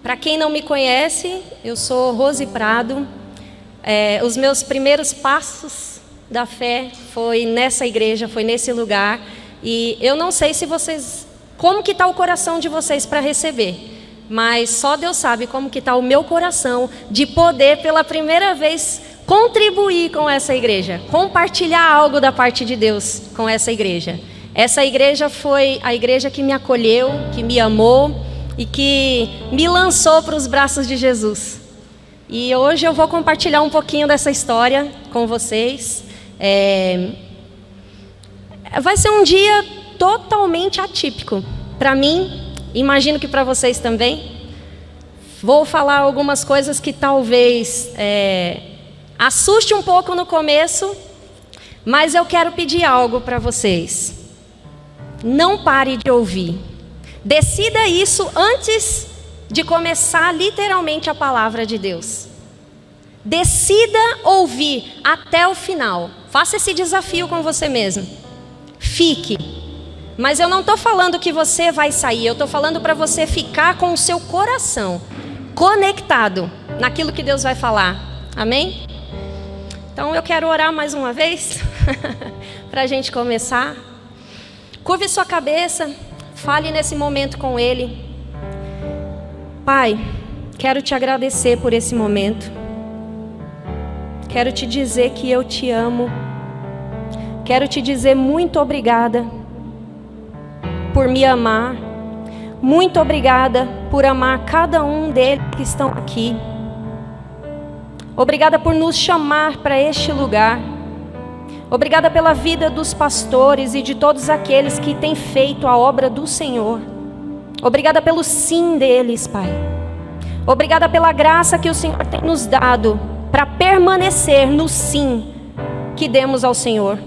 Para quem não me conhece, eu sou Rose Prado. Os meus primeiros passos da fé foi nessa igreja, foi nesse lugar. E eu não sei se vocês, como que está o coração de vocês para receber, mas só Deus sabe como que está o meu coração de poder pela primeira vez contribuir com essa igreja, compartilhar algo da parte de Deus com essa igreja. Essa igreja foi a igreja que me acolheu, que me amou e que me lançou para os braços de Jesus. E hoje eu vou compartilhar um pouquinho dessa história com vocês. Vai ser um dia totalmente atípico para mim, imagino que para vocês também. Vou falar algumas coisas que talvez assuste um pouco no começo, mas eu quero pedir algo para vocês. Não pare de ouvir. Decida isso antes de começar literalmente a palavra de Deus. Decida ouvir até o final. Faça esse desafio com você mesmo. Fique. Mas eu não estou falando que você vai sair. Eu estou falando para você ficar com o seu coração conectado naquilo que Deus vai falar. Amém? Então eu quero orar mais uma vez para a gente começar. Curve sua cabeça. Fale nesse momento com Ele. Pai, quero te agradecer por esse momento. Quero te dizer que eu te amo. Quero te dizer muito obrigada por me amar. Muito obrigada por amar cada um deles que estão aqui. Obrigada por nos chamar para este lugar. Obrigada pela vida dos pastores e de todos aqueles que têm feito a obra do Senhor. Obrigada pelo sim deles, Pai. Obrigada pela graça que o Senhor tem nos dado para permanecer no sim que demos ao Senhor.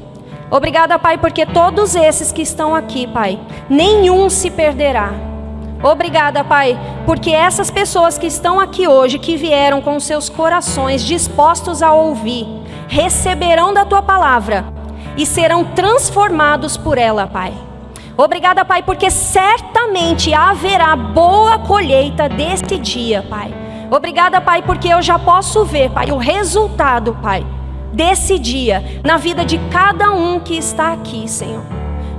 Obrigada, Pai, porque todos esses que estão aqui, Pai, nenhum se perderá. Obrigada, Pai, porque essas pessoas que estão aqui hoje, que vieram com seus corações dispostos a ouvir, receberão da Tua palavra e serão transformados por ela, Pai. Obrigada, Pai, porque certamente haverá boa colheita deste dia, Pai. Obrigada, Pai, porque eu já posso ver, Pai, o resultado, Pai, desse dia na vida de cada um que está aqui, Senhor.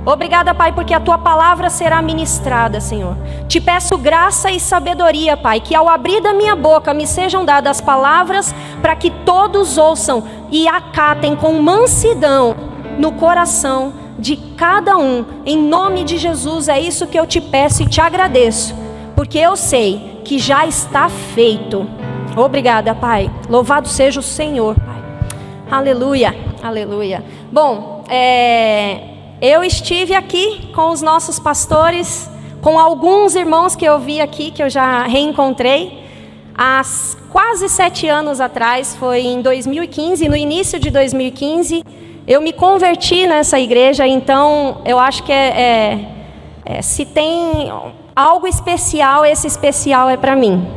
Obrigada, Pai, porque a Tua palavra será ministrada, Senhor. Te peço graça e sabedoria, Pai, que ao abrir da minha boca me sejam dadas palavras para que todos ouçam e acatem com mansidão no coração de cada um. Em nome de Jesus, é isso que eu te peço e te agradeço, porque eu sei que já está feito. Obrigada, Pai. Louvado seja o Senhor, Pai. Aleluia, aleluia. Bom, eu estive aqui com os nossos pastores, com alguns irmãos que eu vi aqui, que eu já reencontrei, há quase 7 anos atrás, foi em 2015, no início de 2015, eu me converti nessa igreja, então eu acho que se tem algo especial, esse especial é para mim.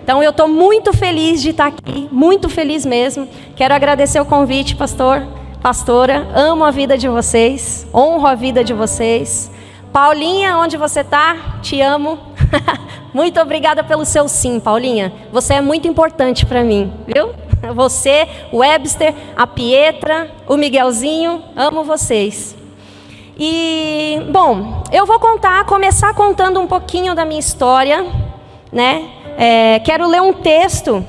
Então eu estou muito feliz de estar aqui, muito feliz mesmo. Quero agradecer o convite, pastor. Pastora, amo a vida de vocês, honro a vida de vocês. Paulinha, onde você está? Te amo. Muito obrigada pelo seu sim, Paulinha. Você é muito importante para mim, viu? Você, o Webster, a Pietra, o Miguelzinho, amo vocês. E, bom, eu vou começar contando um pouquinho da minha história, né? Quero ler um texto.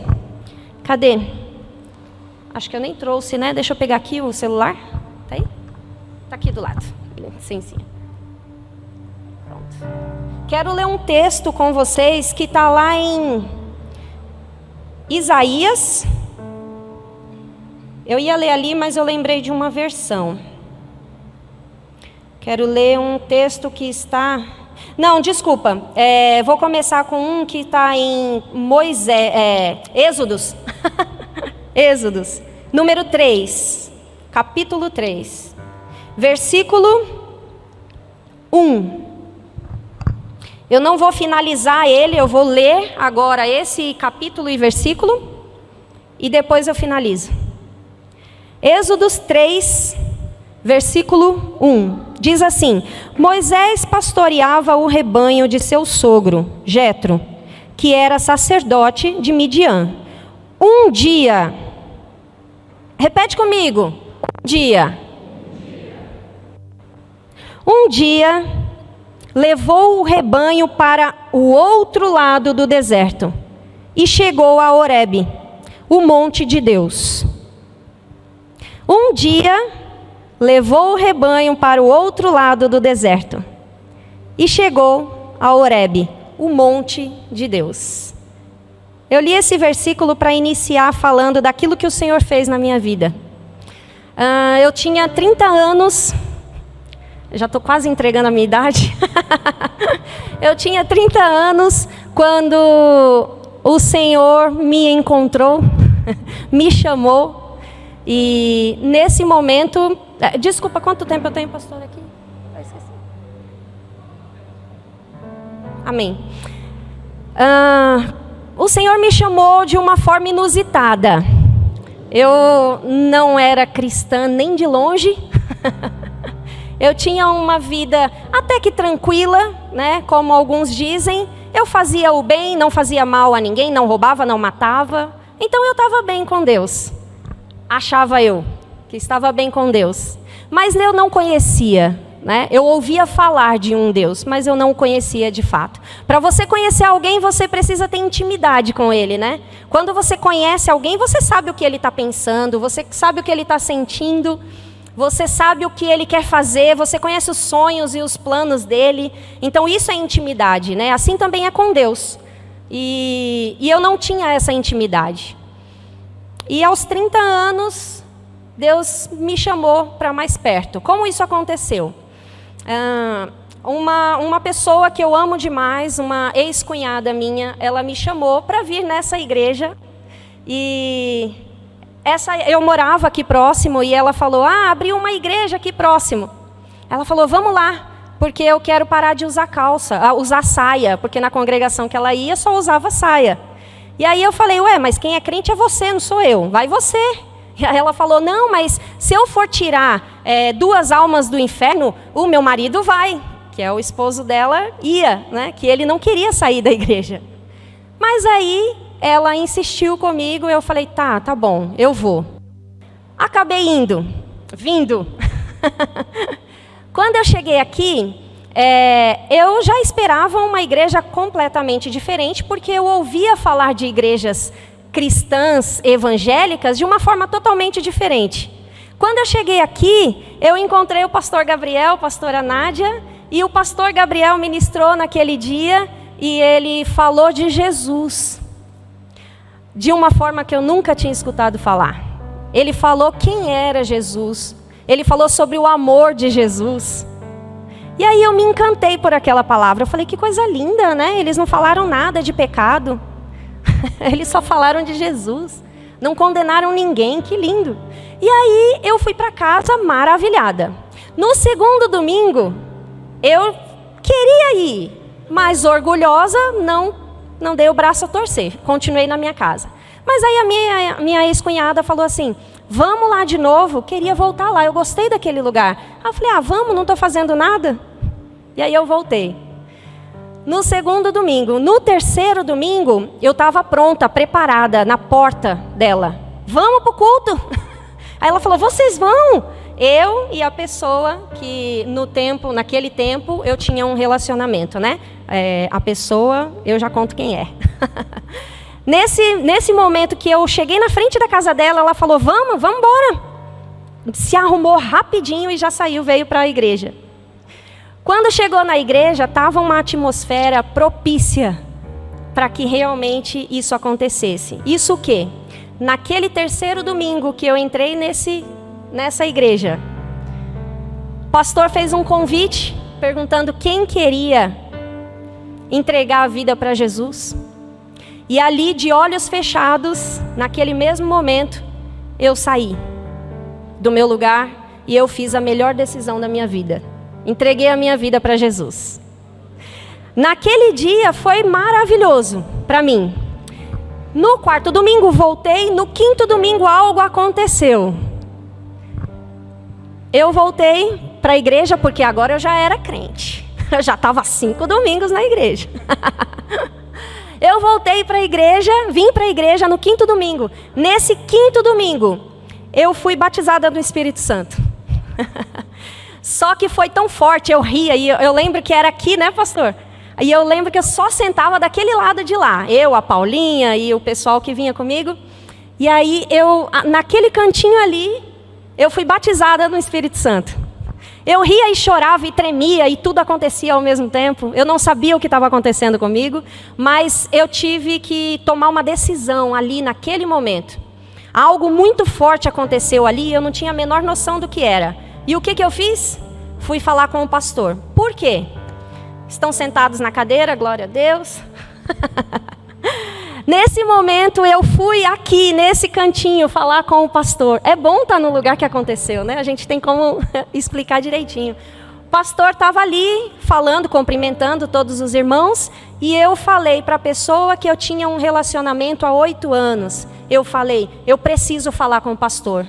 Cadê? Acho que eu nem trouxe, né? Deixa eu pegar aqui o celular. Tá aí? Tá aqui do lado. Sim. Pronto. Quero ler um texto com vocês que está lá em Isaías. Eu ia ler ali, mas eu lembrei de uma versão. Quero ler um texto que está... Não, desculpa. Vou começar com um que está em Êxodos. Êxodos, número 3, capítulo 3, versículo 1. Eu não vou finalizar ele, eu vou ler agora esse capítulo e versículo, e depois eu finalizo. Êxodos 3, versículo 1, diz assim: Moisés pastoreava o rebanho de seu sogro, Jetro, que era sacerdote de Midian. Um dia, repete comigo, um dia, levou o rebanho para o outro lado do deserto e chegou a Horebe, o monte de Deus. Um dia, levou o rebanho para o outro lado do deserto e chegou a Horebe, o monte de Deus. Eu li esse versículo para iniciar falando daquilo que o Senhor fez na minha vida. Eu tinha 30 anos, já estou quase entregando a minha idade. Eu tinha 30 anos quando o Senhor me encontrou, me chamou. E nesse momento... Desculpa, quanto tempo eu tenho, pastor, aqui? Eu esqueci. Amém. O Senhor me chamou de uma forma inusitada. Eu não era cristã nem de longe. Eu tinha uma vida até que tranquila, né? Como alguns dizem. Eu fazia o bem, não fazia mal a ninguém, não roubava, não matava. Então eu estava bem com Deus. Achava eu que estava bem com Deus. Mas eu não conhecia, né? Eu ouvia falar de um Deus, mas eu não o conhecia de fato. Para você conhecer alguém, você precisa ter intimidade com ele, né? Quando você conhece alguém, você sabe o que ele está pensando, você sabe o que ele está sentindo, você sabe o que ele quer fazer, você conhece os sonhos e os planos dele. Então isso é intimidade, né? Assim também é com Deus. E eu não tinha essa intimidade. E aos 30 anos, Deus me chamou para mais perto. Como isso aconteceu? Uma pessoa que eu amo demais, uma ex-cunhada minha, ela me chamou para vir nessa igreja. E eu morava aqui próximo e ela falou, abriu uma igreja aqui próximo. Ela falou, vamos lá, porque eu quero parar de usar calça, usar saia, porque na congregação que ela ia só usava saia. E aí eu falei, mas quem é crente é você, não sou eu, vai você. E aí ela falou, não, mas se eu for tirar 2 almas do inferno, o meu marido vai, que é o esposo dela, ia, né? Que ele não queria sair da igreja. Mas aí ela insistiu comigo, eu falei, tá bom, eu vou. Acabei vindo. Quando eu cheguei aqui, eu já esperava uma igreja completamente diferente, porque eu ouvia falar de igrejas cristãs evangélicas de uma forma totalmente diferente. Quando eu cheguei aqui, eu encontrei o pastor Gabriel, a pastora Nádia, e o pastor Gabriel ministrou naquele dia, e ele falou de Jesus, de uma forma que eu nunca tinha escutado falar. Ele falou quem era Jesus, ele falou sobre o amor de Jesus. E aí eu me encantei por aquela palavra. Eu falei, que coisa linda, né? Eles não falaram nada de pecado. Eles só falaram de Jesus. Não condenaram ninguém, que lindo. E aí eu fui para casa maravilhada. No segundo domingo, eu queria ir, mas orgulhosa, não dei o braço a torcer. Continuei na minha casa. Mas aí a minha ex-cunhada falou assim, vamos lá de novo, queria voltar lá, eu gostei daquele lugar. Aí eu falei, vamos, não estou fazendo nada. E aí eu voltei. No segundo domingo. No terceiro domingo, eu estava pronta, preparada, na porta dela. Vamos para o culto? Aí ela falou, vocês vão? Eu e a pessoa que naquele tempo, eu tinha um relacionamento, né? A pessoa, eu já conto quem é. Nesse momento que eu cheguei na frente da casa dela, ela falou, vamos embora. Se arrumou rapidinho e já saiu, veio para a igreja. Quando chegou na igreja, estava uma atmosfera propícia para que realmente isso acontecesse. Isso o quê? Naquele terceiro domingo que eu entrei nessa igreja, o pastor fez um convite, perguntando quem queria entregar a vida para Jesus. E ali, de olhos fechados, naquele mesmo momento, eu saí do meu lugar e eu fiz a melhor decisão da minha vida. Entreguei a minha vida para Jesus. Naquele dia foi maravilhoso para mim. No quarto domingo voltei, no quinto domingo algo aconteceu. Eu voltei para a igreja porque agora eu já era crente. Eu já estava 5 domingos na igreja. Eu voltei para a igreja, vim para a igreja no 5º domingo. Nesse 5º domingo, eu fui batizada no Espírito Santo. Só que foi tão forte, eu ria, e eu lembro que era aqui, né, pastor? E eu lembro que eu só sentava daquele lado de lá. Eu, a Paulinha e o pessoal que vinha comigo. E aí, naquele cantinho ali, eu fui batizada no Espírito Santo. Eu ria e chorava e tremia e tudo acontecia ao mesmo tempo. Eu não sabia o que estava acontecendo comigo, mas eu tive que tomar uma decisão ali naquele momento. Algo muito forte aconteceu ali e eu não tinha a menor noção do que era. E o que eu fiz? Fui falar com o pastor. Por quê? Estão sentados na cadeira, glória a Deus. Nesse momento eu fui aqui, nesse cantinho, falar com o pastor. É bom estar no lugar que aconteceu, né? A gente tem como explicar direitinho. O pastor estava ali, falando, cumprimentando todos os irmãos. E eu falei para a pessoa que eu tinha um relacionamento há 8 anos. Eu falei, eu preciso falar com o pastor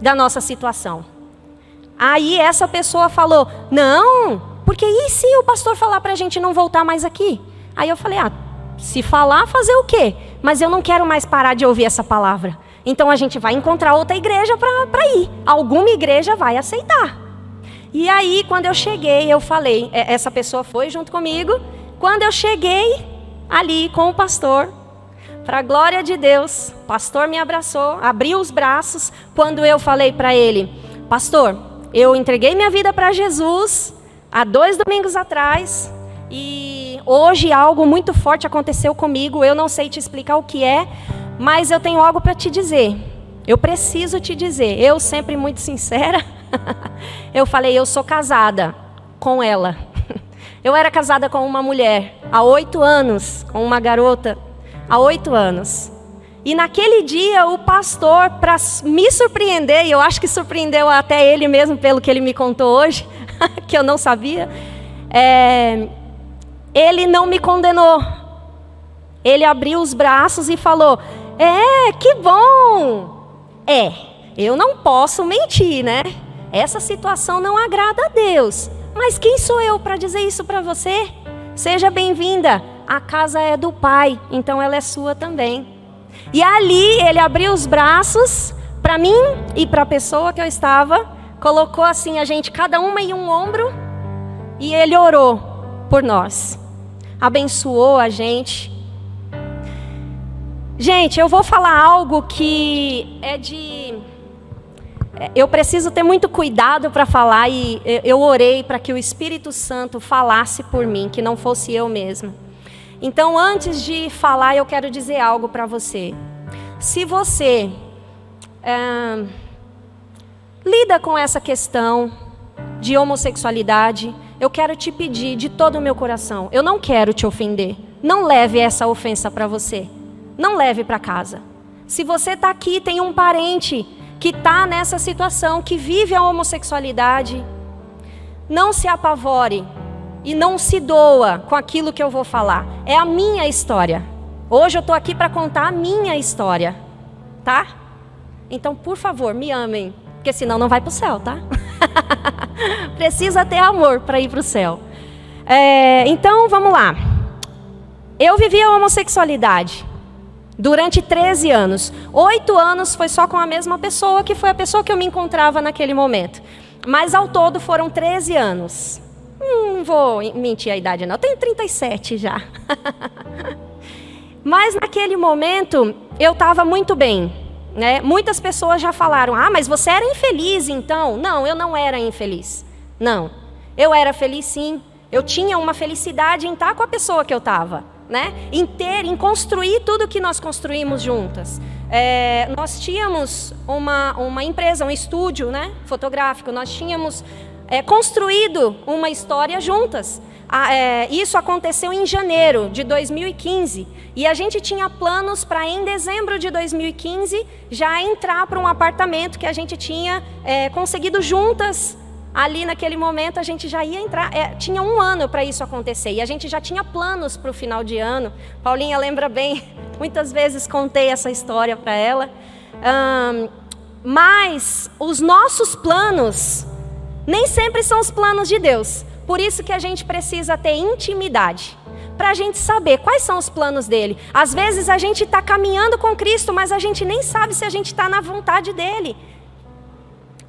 da nossa situação. Aí essa pessoa falou, não, porque e se o pastor falar para a gente não voltar mais aqui? Aí eu falei, se falar, fazer o quê? Mas eu não quero mais parar de ouvir essa palavra. Então a gente vai encontrar outra igreja para ir. Alguma igreja vai aceitar. E aí, quando eu cheguei, eu falei, essa pessoa foi junto comigo. Quando eu cheguei ali com o pastor, para a glória de Deus, o pastor me abraçou, abriu os braços. Quando eu falei para ele, pastor, eu entreguei minha vida para Jesus há 2 domingos atrás. E hoje algo muito forte aconteceu comigo. Eu não sei te explicar o que é, mas eu tenho algo para te dizer. Eu preciso te dizer. Eu sempre muito sincera. Eu falei, eu sou casada com ela. Eu era casada com uma mulher há 8 anos, com uma garota há 8 anos. E naquele dia o pastor, para me surpreender, e eu acho que surpreendeu até ele mesmo pelo que ele me contou hoje, que eu não sabia, ele não me condenou. Ele abriu os braços e falou, que bom. Eu não posso mentir, né? Essa situação não agrada a Deus. Mas quem sou eu para dizer isso para você? Seja bem-vinda. A casa é do Pai, então ela é sua também. E ali ele abriu os braços para mim e para a pessoa que eu estava. Colocou assim a gente, cada uma em um ombro. E ele orou por nós. Abençoou a gente. Gente, eu vou falar algo que eu preciso ter muito cuidado para falar e eu orei para que o Espírito Santo falasse por mim, que não fosse eu mesma. Então, antes de falar, eu quero dizer algo para você. Se você lida com essa questão de homossexualidade, eu quero te pedir de todo o meu coração, eu não quero te ofender. Não leve essa ofensa para você. Não leve para casa. Se você está aqui, tem um parente que está nessa situação, que vive a homossexualidade, não se apavore e não se doa com aquilo que eu vou falar. É a minha história. Hoje eu estou aqui para contar a minha história, tá? Então, por favor, me amem, porque senão não vai para o céu, tá? Precisa ter amor para ir para o céu. Então, vamos lá. Eu vivi a homossexualidade durante 13 anos. 8 anos foi só com a mesma pessoa, que foi a pessoa que eu me encontrava naquele momento. Mas ao todo foram 13 anos. Não vou mentir a idade não, eu tenho 37 já. Mas naquele momento eu estava muito bem, né? Muitas pessoas já falaram, mas você era infeliz então? Não, eu não era infeliz. Não, eu era feliz sim. Eu tinha uma felicidade em estar com a pessoa que eu estava, né? Em construir tudo que nós construímos juntas. Nós tínhamos uma empresa, um estúdio, né, fotográfico. Nós tínhamos construído uma história juntas. Isso aconteceu em janeiro de 2015. E a gente tinha planos para, em dezembro de 2015, já entrar para um apartamento que a gente tinha conseguido juntas. Ali naquele momento a gente já ia entrar, tinha 1 ano para isso acontecer. E a gente já tinha planos para o final de ano. Paulinha lembra bem, muitas vezes contei essa história para ela. Mas os nossos planos nem sempre são os planos de Deus. Por isso que a gente precisa ter intimidade. para a gente saber quais são os planos dele. Às vezes a gente está caminhando com Cristo, mas a gente nem sabe se a gente está na vontade dele.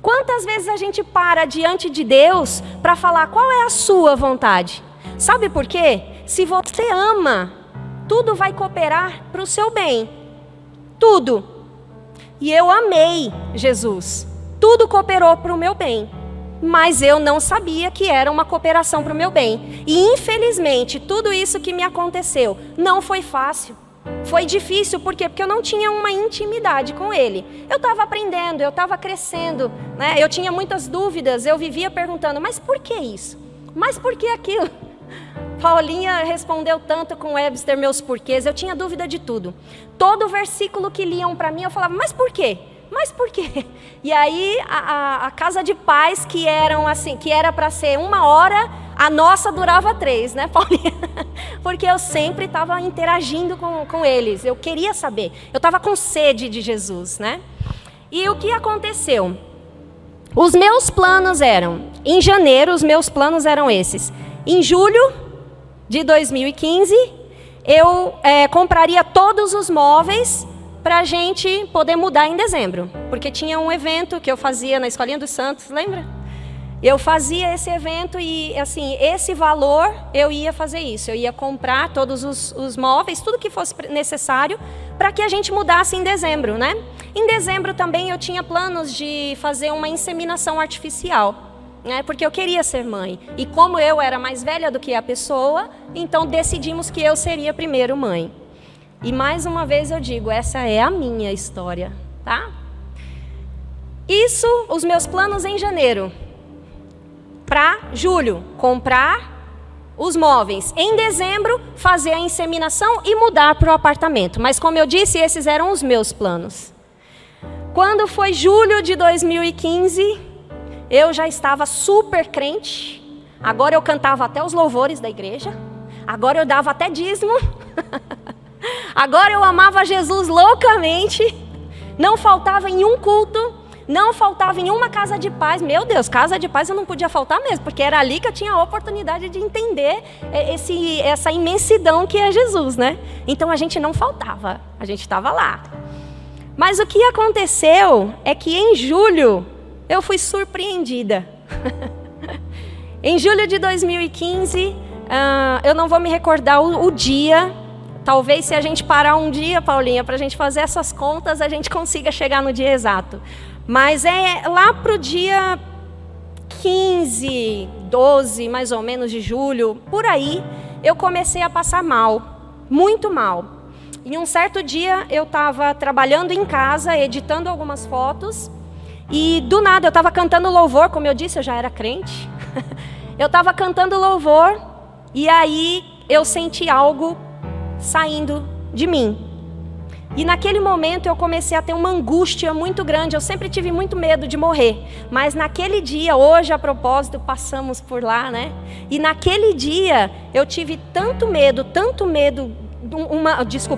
Quantas vezes a gente para diante de Deus para falar qual é a sua vontade? Sabe por quê? Se você ama, tudo vai cooperar para o seu bem. Tudo. E eu amei Jesus. Tudo cooperou para o meu bem. Mas eu não sabia que era uma cooperação para o meu bem. E infelizmente, tudo isso que me aconteceu não foi fácil. Foi difícil, por quê? Porque eu não tinha uma intimidade com ele. Eu estava aprendendo, eu estava crescendo, né? Eu tinha muitas dúvidas, eu vivia perguntando, mas por que isso? Mas por que aquilo? Paulinha respondeu tanto com Webster meus porquês, eu tinha dúvida de tudo. Todo versículo que liam para mim, eu falava, mas por quê? Mas por quê? E aí a casa de paz que eram assim, que era para ser 1 hora, a nossa durava 3, né, Paulinha? Porque eu sempre estava interagindo com eles. Eu queria saber. Eu estava com sede de Jesus, né? E o que aconteceu? Os meus planos eram, em janeiro, os meus planos eram esses. Em julho de 2015, eu compraria todos os móveis para a gente poder mudar em dezembro. Porque tinha um evento que eu fazia na Escolinha dos Santos, lembra? Eu fazia esse evento e, assim, esse valor, eu ia fazer isso. Eu ia comprar todos os móveis, tudo que fosse necessário, para que a gente mudasse em dezembro, né? Em dezembro também eu tinha planos de fazer uma inseminação artificial, né? Porque eu queria ser mãe. E como eu era mais velha do que a pessoa, então decidimos que eu seria primeiro mãe. E mais uma vez eu digo, essa é a minha história, tá? Isso, os meus planos em janeiro. Para julho, comprar os móveis. Em dezembro, fazer a inseminação e mudar para o apartamento. Mas como eu disse, esses eram os meus planos. Quando foi julho de 2015, eu já estava super crente. Agora eu cantava até os louvores da igreja. Agora eu dava até dízimo. Agora eu amava Jesus loucamente. Não faltava em um culto. Não faltava em uma casa de paz. Meu Deus, casa de paz eu não podia faltar mesmo, porque era ali que eu tinha a oportunidade de entender essa imensidão que é Jesus, né? Então a gente não faltava, a gente estava lá. Mas o que aconteceu é que em julho eu fui surpreendida. Em julho de 2015, eu não vou me recordar o dia. Talvez se a gente parar um dia, Paulinha, para a gente fazer essas contas, a gente consiga chegar no dia exato. Mas é lá para o dia 15, 12, mais ou menos, de julho, por aí, eu comecei a passar mal, muito mal. Em um certo dia, eu estava trabalhando em casa, editando algumas fotos, e do nada, eu estava cantando louvor, como eu disse, eu já era crente. Eu estava cantando louvor, e aí eu senti algo saindo de mim. E naquele momento eu comecei a ter uma angústia muito grande. Eu sempre tive muito medo de morrer. Mas naquele dia, hoje a propósito, passamos por lá, né? E naquele dia eu tive tanto medo,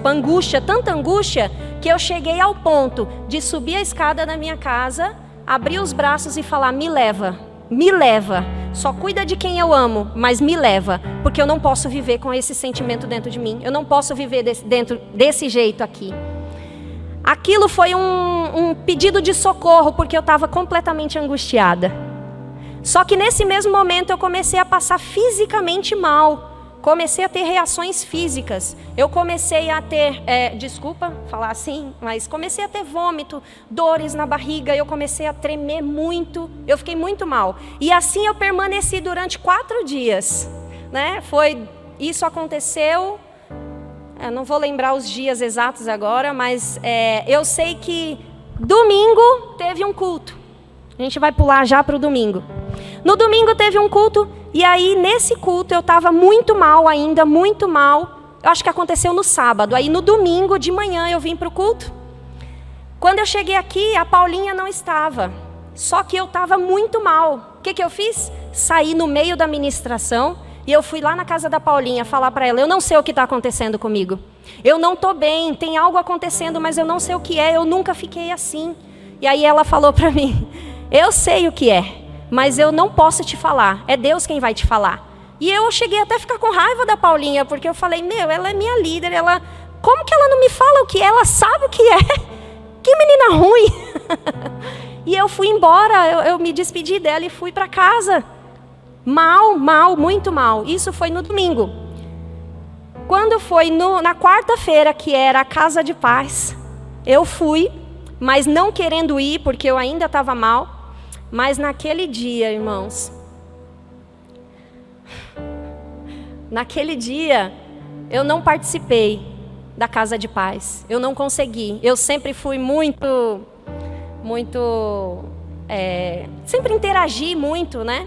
angústia, tanta angústia, que eu cheguei ao ponto de subir a escada da minha casa, abrir os braços e falar, me leva, só cuida de quem eu amo, mas me leva, porque eu não posso viver com esse sentimento dentro de mim, eu não posso viver desse jeito aqui. Aquilo foi um pedido de socorro, porque eu estava completamente angustiada. Só que nesse mesmo momento eu comecei a passar fisicamente mal, comecei a ter reações físicas, eu comecei a ter, desculpa falar assim, mas comecei a ter vômito, dores na barriga, eu comecei a tremer muito, eu fiquei muito mal. E assim eu permaneci durante 4 dias, né? Isso aconteceu, eu não vou lembrar os dias exatos agora, mas eu sei que domingo teve um culto, a gente vai pular já para o domingo. No domingo teve um culto, e aí nesse culto eu estava muito mal ainda, muito mal. Eu acho que aconteceu no sábado. Aí no domingo de manhã eu vim para o culto. Quando eu cheguei aqui, a Paulinha não estava. Só que eu estava muito mal. O que eu fiz? Saí no meio da ministração e eu fui lá na casa da Paulinha falar para ela, eu não sei o que está acontecendo comigo. Eu não estou bem, tem algo acontecendo, mas eu não sei o que é, eu nunca fiquei assim. E aí ela falou para mim, eu sei o que é. Mas eu não posso te falar, é Deus quem vai te falar. E eu cheguei até a ficar com raiva da Paulinha, porque eu falei, ela é minha líder, como que ela não me fala o que é? Ela sabe o que é? Que menina ruim. E eu fui embora, eu me despedi dela e fui para casa. Mal, muito mal. Isso foi no domingo. Quando foi na quarta-feira, que era a casa de paz, eu fui, mas não querendo ir, porque eu ainda estava mal. Mas naquele dia, irmãos, naquele dia, eu não participei da casa de paz. Eu não consegui. Eu sempre fui sempre interagi muito, né?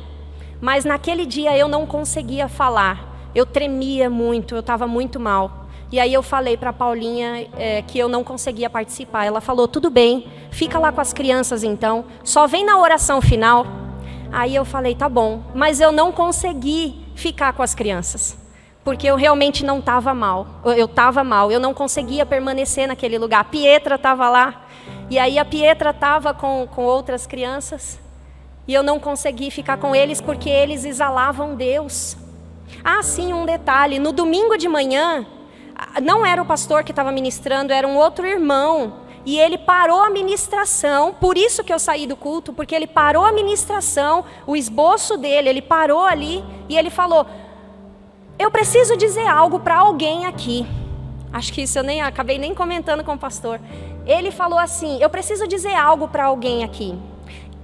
Mas naquele dia eu não conseguia falar. Eu tremia muito, eu estava muito mal. E aí eu falei para a Paulinha que eu não conseguia participar. Ela falou, tudo bem, fica lá com as crianças então. Só vem na oração final. Aí eu falei, tá bom. Mas eu não consegui ficar com as crianças. Porque eu realmente não estava mal. Eu estava mal, eu não conseguia permanecer naquele lugar. A Pietra estava lá. E aí a Pietra estava com outras crianças. E eu não consegui ficar com eles porque eles exalavam Deus. Ah, sim, um detalhe. No domingo de manhã, não era o pastor que estava ministrando, era um outro irmão. E ele parou a ministração, por isso que eu saí do culto, porque ele parou a ministração, o esboço dele, ele parou ali e ele falou, eu preciso dizer algo para alguém aqui. Acho que isso eu acabei nem comentando com o pastor. Ele falou assim, eu preciso dizer algo para alguém aqui.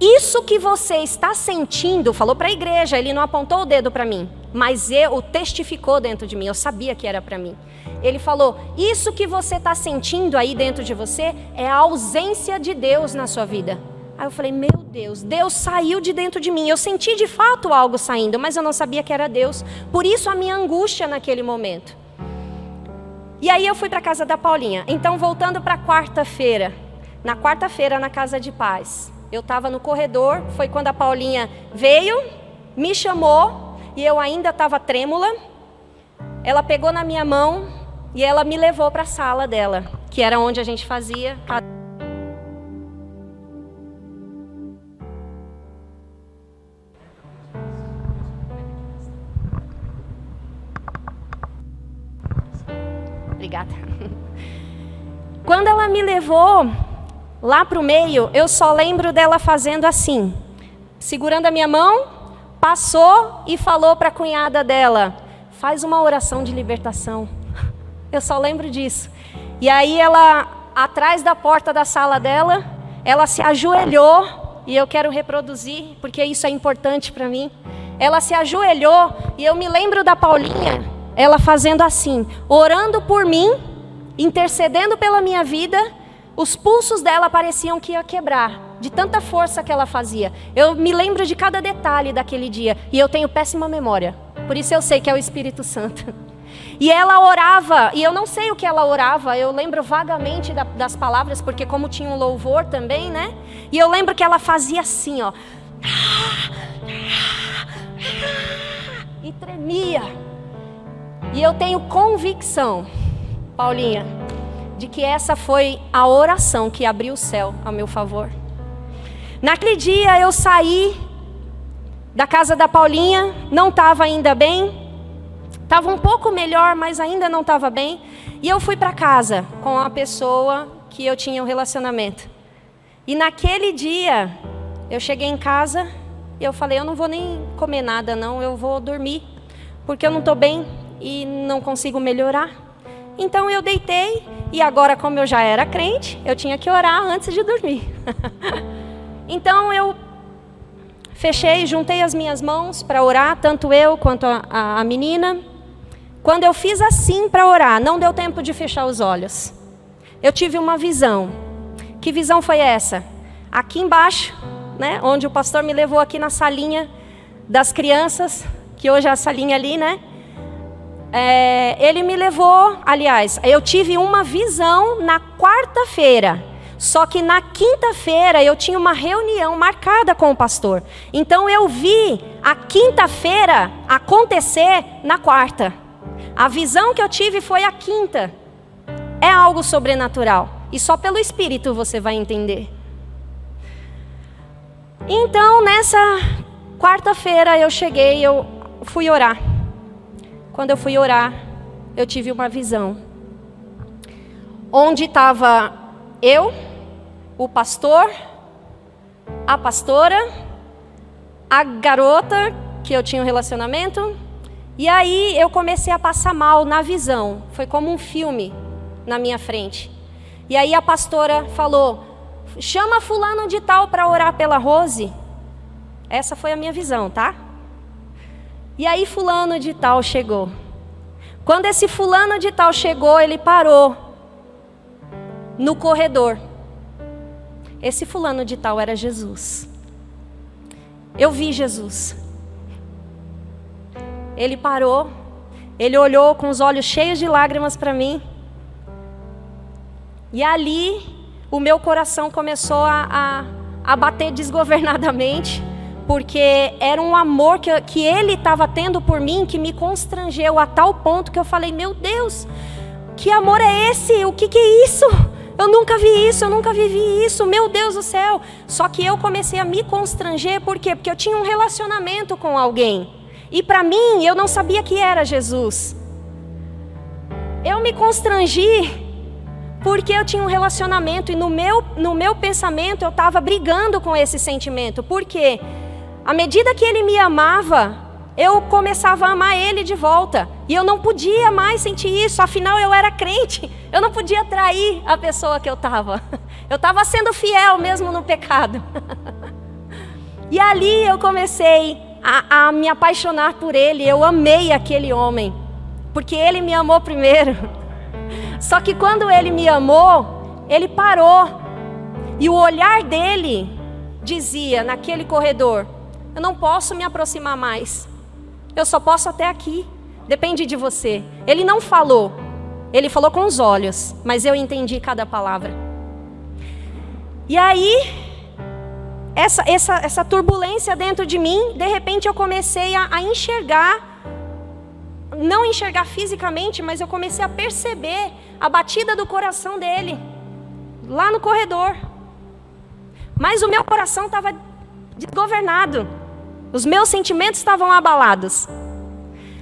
Isso que você está sentindo, falou para a igreja, ele não apontou o dedo para mim, mas o testificou dentro de mim, eu sabia que era para mim. Ele falou, isso que você está sentindo aí dentro de você é a ausência de Deus na sua vida. Aí eu falei, meu Deus, Deus saiu de dentro de mim. Eu senti de fato algo saindo, mas eu não sabia que era Deus. Por isso a minha angústia naquele momento. E aí eu fui para a casa da Paulinha. Então voltando para quarta-feira, na quarta-feira na casa de paz. Eu estava no corredor, foi quando a Paulinha veio, me chamou, e eu ainda estava trêmula. Ela pegou na minha mão e ela me levou para a sala dela, que era onde a gente fazia. Obrigada. Quando ela me levou lá para o meio, eu só lembro dela fazendo assim, segurando a minha mão, passou e falou para a cunhada dela, faz uma oração de libertação. Eu só lembro disso. E aí ela, atrás da porta da sala dela, ela se ajoelhou, e eu quero reproduzir, porque isso é importante para mim. Ela se ajoelhou, e eu me lembro da Paulinha, ela fazendo assim, orando por mim, intercedendo pela minha vida. Os pulsos dela pareciam que ia quebrar, de tanta força que ela fazia. Eu me lembro de cada detalhe daquele dia, e eu tenho péssima memória. Por isso eu sei que é o Espírito Santo. E ela orava, e eu não sei o que ela orava, eu lembro vagamente das palavras, porque como tinha um louvor também, né? E eu lembro que ela fazia assim, ó. E tremia. E eu tenho convicção, Paulinha, de que essa foi a oração que abriu o céu a meu favor. Naquele dia eu saí da casa da Paulinha, não estava ainda bem, estava um pouco melhor, mas ainda não estava bem, e eu fui para casa com a pessoa que eu tinha um relacionamento. E naquele dia, eu cheguei em casa e eu falei, eu não vou nem comer nada não, eu vou dormir, porque eu não estou bem e não consigo melhorar. Então eu deitei, e agora como eu já era crente, eu tinha que orar antes de dormir. Então eu fechei, juntei as minhas mãos para orar, tanto eu quanto a menina. Quando eu fiz assim para orar, não deu tempo de fechar os olhos. Eu tive uma visão. Que visão foi essa? Aqui embaixo, né, onde o pastor me levou aqui na salinha das crianças, que hoje é a salinha ali, né? Ele me levou, aliás, eu tive uma visão na quarta-feira, só que na quinta-feira eu tinha uma reunião marcada com o pastor. Então eu vi a quinta-feira acontecer na quarta. A visão que eu tive foi a quinta. É algo sobrenatural, e só pelo Espírito você vai entender. Então nessa quarta-feira eu cheguei, eu fui orar. quando eu fui orar, eu tive uma visão. Onde estava eu, o pastor, a pastora, a garota que eu tinha um relacionamento. E aí eu comecei a passar mal na visão. Foi como um filme na minha frente. E aí a pastora falou: chama fulano de tal para orar pela Rose. Essa foi a minha visão, tá? E aí fulano de tal chegou. Quando esse fulano de tal chegou, ele parou no corredor. Esse fulano de tal era Jesus. Eu vi Jesus. Ele parou, ele olhou com os olhos cheios de lágrimas para mim. E ali o meu coração começou a bater desgovernadamente, porque era um amor que ele estava tendo por mim que me constrangeu a tal ponto que eu falei: meu Deus, que amor é esse? O que é isso? Eu nunca vi isso, eu nunca vivi isso, meu Deus do céu. Só que eu comecei a me constranger, por quê? Porque eu tinha um relacionamento com alguém. E para mim, eu não sabia que era Jesus. Eu me constrangi porque eu tinha um relacionamento e no meu pensamento eu estava brigando com esse sentimento. Por quê? À medida que ele me amava, eu começava a amar ele de volta. E eu não podia mais sentir isso, afinal eu era crente. Eu não podia trair a pessoa que eu estava. Eu estava sendo fiel mesmo no pecado. E ali eu comecei a me apaixonar por ele. Eu amei aquele homem, porque ele me amou primeiro. Só que quando ele me amou, ele parou. E o olhar dele dizia naquele corredor: eu não posso me aproximar mais. Eu só posso até aqui. Depende de você. Ele não falou. Ele falou com os olhos, mas eu entendi cada palavra. E aí essa turbulência dentro de mim, de repente eu comecei a enxergar, não enxergar fisicamente, mas eu comecei a perceber a batida do coração dele, lá no corredor. Mas o meu coração estava desgovernado, os meus sentimentos estavam abalados.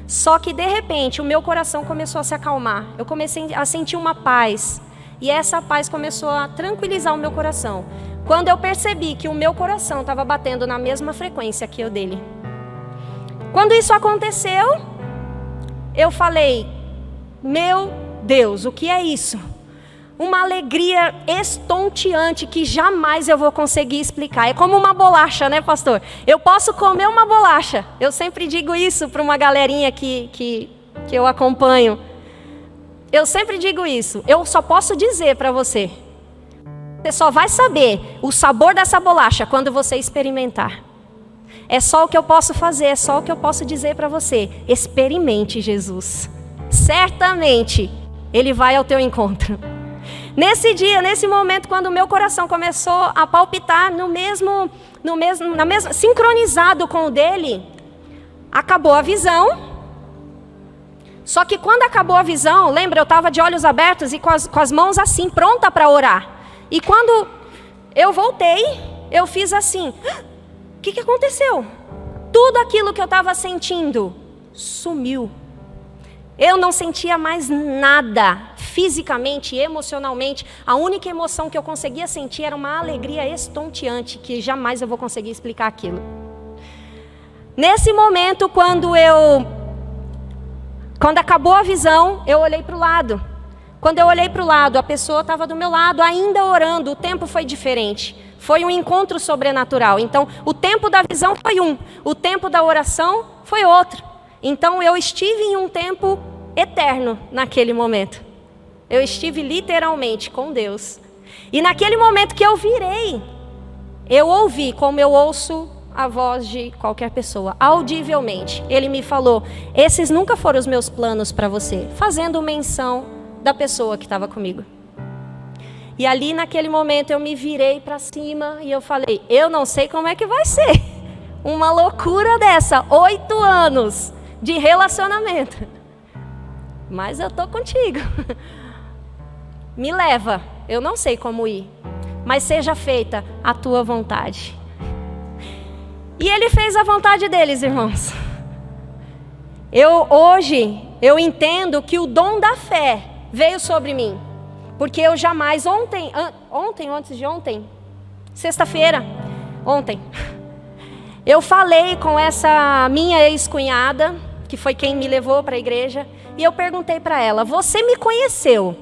Só que de repente o meu coração começou a se acalmar, eu comecei a sentir uma paz, e essa paz começou a tranquilizar o meu coração. Quando eu percebi que o meu coração estava batendo na mesma frequência que o dele. Quando isso aconteceu, eu falei: meu Deus, o que é isso? Uma alegria estonteante que jamais eu vou conseguir explicar. É como uma bolacha, né, pastor? Eu posso comer uma bolacha. Eu sempre digo isso para uma galerinha que eu acompanho. Eu sempre digo isso. Eu só posso dizer para você: você só vai saber o sabor dessa bolacha quando você experimentar. É só o que eu posso fazer, é só o que eu posso dizer para você. Experimente Jesus. Certamente Ele vai ao teu encontro. Nesse dia, nesse momento, quando o meu coração começou a palpitar sincronizado com o dele, acabou a visão. Só que quando acabou a visão, lembra, eu estava de olhos abertos e com as mãos assim, pronta para orar. E quando eu voltei, eu fiz assim: o que aconteceu? Tudo aquilo que eu estava sentindo sumiu. Eu não sentia mais nada, fisicamente, emocionalmente. A única emoção que eu conseguia sentir era uma alegria estonteante, que jamais eu vou conseguir explicar aquilo. Nesse momento, quando acabou a visão, eu olhei para o lado. Quando eu olhei para o lado, a pessoa estava do meu lado, ainda orando. O tempo foi diferente. Foi um encontro sobrenatural. Então, o tempo da visão foi um. O tempo da oração foi outro. Então, eu estive em um tempo eterno naquele momento. Eu estive literalmente com Deus. E naquele momento que eu virei, eu ouvi, como eu ouço a voz de qualquer pessoa, audivelmente. Ele me falou: esses nunca foram os meus planos para você. Fazendo menção da pessoa que estava comigo. E ali naquele momento eu me virei para cima e eu falei: eu não sei como é que vai ser. Uma loucura dessa, 8 anos de relacionamento. Mas eu tô contigo. Me leva, eu não sei como ir, mas seja feita a tua vontade. E ele fez a vontade deles, irmãos. Hoje eu entendo que o dom da fé veio sobre mim. Porque eu jamais, sexta-feira, ontem, eu falei com essa minha ex-cunhada, que foi quem me levou para a igreja, e eu perguntei para ela: você me conheceu?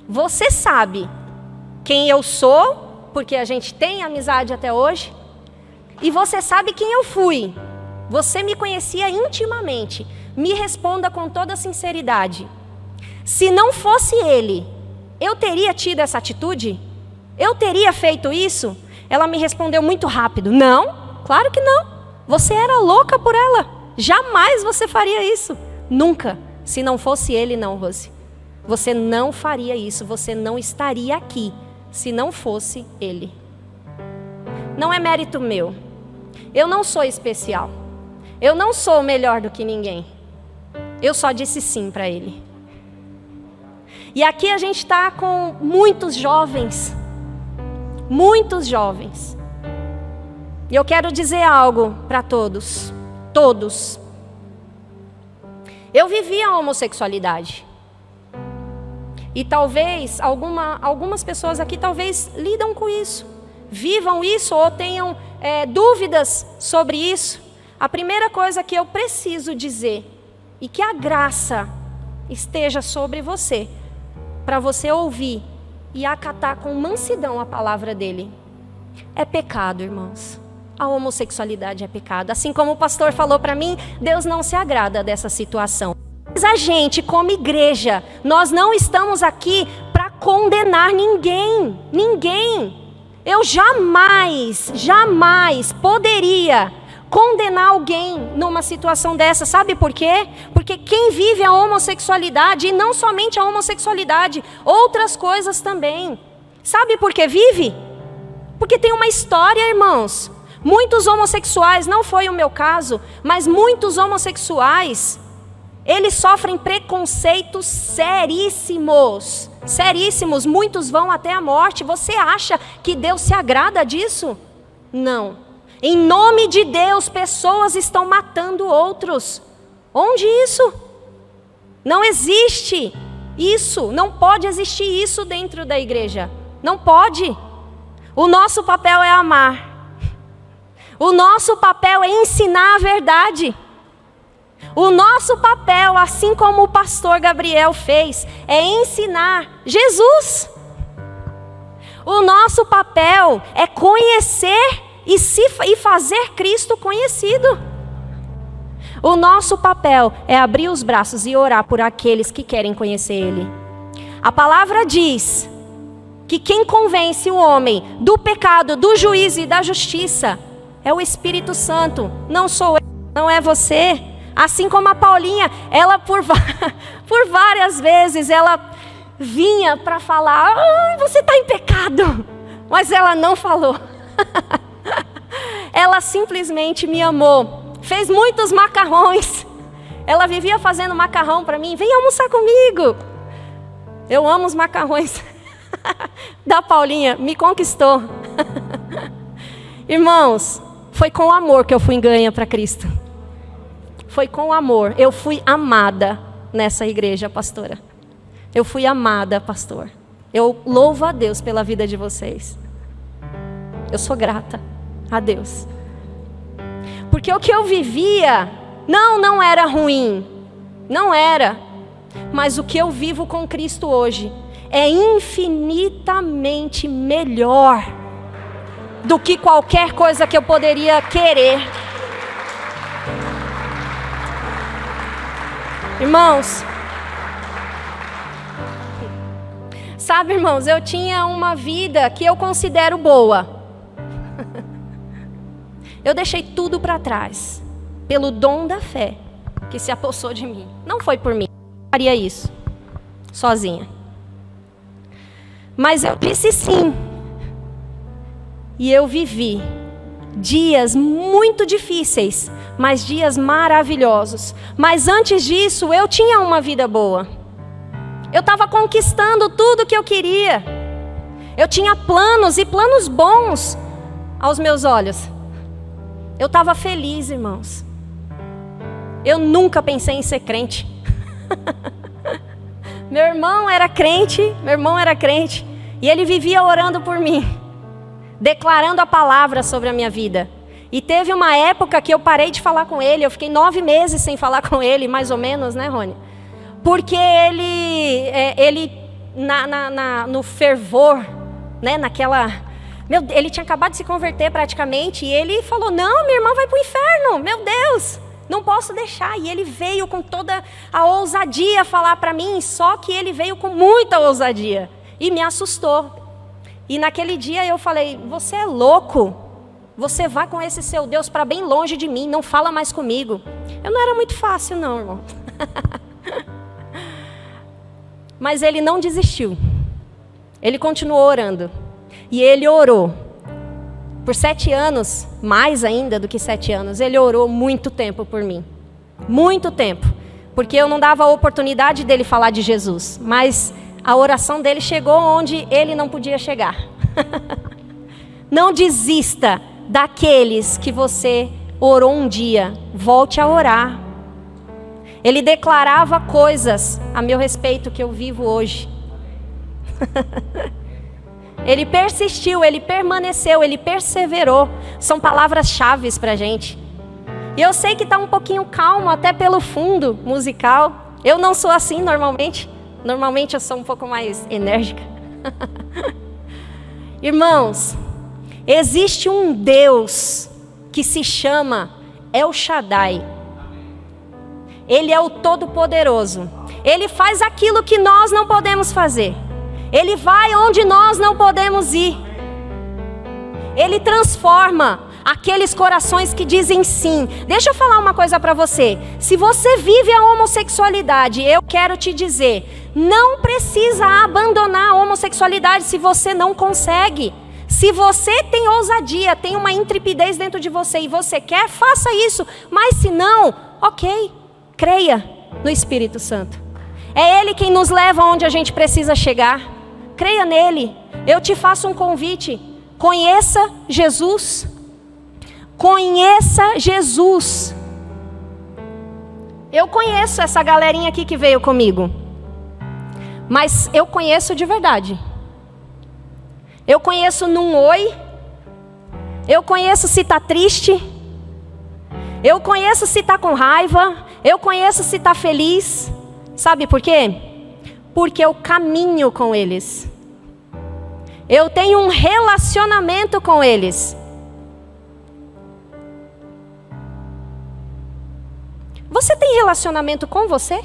Você sabe quem eu sou? Porque a gente tem amizade até hoje. E você sabe quem eu fui? Você me conhecia intimamente. Me responda com toda sinceridade. Se não fosse ele, eu teria tido essa atitude? Eu teria feito isso? Ela me respondeu muito rápido: não, claro que não. Você era louca por ela. Jamais você faria isso. Nunca. Se não fosse ele, não, Rose. Você não faria isso. Você não estaria aqui se não fosse ele. Não é mérito meu. Eu não sou especial. Eu não sou melhor do que ninguém. Eu só disse sim para ele. E aqui a gente está com muitos jovens. Muitos jovens. E eu quero dizer algo para todos. Todos. Eu vivi a homossexualidade. E talvez, algumas pessoas aqui talvez lidam com isso. Vivam isso ou tenham dúvidas sobre isso. A primeira coisa que eu preciso dizer, e que a graça esteja sobre você, para você ouvir e acatar com mansidão a palavra dele, é pecado, irmãos. A homossexualidade é pecado. Assim como o pastor falou para mim, Deus não se agrada dessa situação. Mas a gente, como igreja, nós não estamos aqui para condenar ninguém. Ninguém. Eu jamais poderia condenar alguém numa situação dessa. Sabe por quê? Porque quem vive a homossexualidade, e não somente a homossexualidade, outras coisas também. Sabe por que vive? Porque tem uma história, irmãos. Muitos homossexuais, não foi o meu caso, mas muitos homossexuais, eles sofrem preconceitos seríssimos. Seríssimos, muitos vão até a morte. Você acha que Deus se agrada disso? Não. Em nome de Deus, pessoas estão matando outros. Onde isso? Não existe isso. Não pode existir isso dentro da igreja. Não pode. O nosso papel é amar. O nosso papel é ensinar a verdade. O nosso papel, assim como o pastor Gabriel fez, é ensinar Jesus. O nosso papel é conhecer e fazer Cristo conhecido. O nosso papel é abrir os braços e orar por aqueles que querem conhecer Ele. A palavra diz que quem convence o homem do pecado, do juízo e da justiça é o Espírito Santo. Não sou eu, não é você. Assim como a Paulinha, ela por várias vezes, ela vinha para falar: você está em pecado. Mas ela não falou. Ela simplesmente me amou. Fez muitos macarrões. Ela vivia fazendo macarrão para mim. Vem almoçar comigo. Eu amo os macarrões da Paulinha. Me conquistou. Irmãos, foi com amor que eu fui ganha para Cristo. Foi com amor. Eu fui amada nessa igreja, pastora. Eu fui amada, pastor. Eu louvo a Deus pela vida de vocês. Eu sou grata a Deus. Porque o que eu vivia não era ruim. Não era. Mas o que eu vivo com Cristo hoje é infinitamente melhor do que qualquer coisa que eu poderia querer. Irmãos, sabe, irmãos, eu tinha uma vida que eu considero boa. Eu deixei tudo para trás, pelo dom da fé que se apossou de mim. Não foi por mim, eu faria isso, sozinha. Mas eu disse sim. E eu vivi dias muito difíceis, mas dias maravilhosos. Mas antes disso, eu tinha uma vida boa. Eu estava conquistando tudo que eu queria. Eu tinha planos e planos bons aos meus olhos. Eu estava feliz, irmãos. Eu nunca pensei em ser crente. Meu irmão era crente, e ele vivia orando por mim, declarando a palavra sobre a minha vida. E teve uma época que eu parei de falar com ele, eu fiquei 9 meses sem falar com ele, mais ou menos, né, Rony? Porque ele no fervor, né, ele tinha acabado de se converter praticamente, e ele falou, não, minha irmã vai para o inferno, meu Deus, não posso deixar. E ele veio com toda a ousadia falar para mim, só que ele veio com muita ousadia, e me assustou. E naquele dia eu falei, você é louco, você vai com esse seu Deus para bem longe de mim, não fala mais comigo. Eu não era muito fácil não, irmão. Mas ele não desistiu, ele continuou orando, e ele orou por 7 anos, mais ainda do que 7 anos, ele orou muito tempo por mim, muito tempo, porque eu não dava a oportunidade dele falar de Jesus, mas a oração dele chegou onde ele não podia chegar. Não desista daqueles que você orou um dia, volte a orar. Ele declarava coisas a meu respeito que eu vivo hoje. Ele persistiu, ele permaneceu, ele perseverou. São palavras-chave para a gente. E eu sei que está um pouquinho calmo, até pelo fundo musical. Eu não sou assim normalmente. Normalmente eu sou um pouco mais enérgica. Irmãos, existe um Deus que se chama El Shaddai. Ele é o Todo-Poderoso. Ele faz aquilo que nós não podemos fazer. Ele vai onde nós não podemos ir. Ele transforma aqueles corações que dizem sim. Deixa eu falar uma coisa para você. Se você vive a homossexualidade, eu quero te dizer, não precisa abandonar a homossexualidade se você não consegue. Se você tem ousadia, tem uma intrepidez dentro de você e você quer, faça isso. Mas se não, ok. Creia no Espírito Santo. É Ele quem nos leva onde a gente precisa chegar. Creia nele. Eu te faço um convite. Conheça Jesus. Conheça Jesus. Eu conheço essa galerinha aqui que veio comigo. Mas eu conheço de verdade. Eu conheço num oi. Eu conheço se está triste. Eu conheço se está com raiva. Eu conheço se está feliz. Sabe por quê? Porque eu caminho com eles. Eu tenho um relacionamento com eles. Você tem relacionamento com você?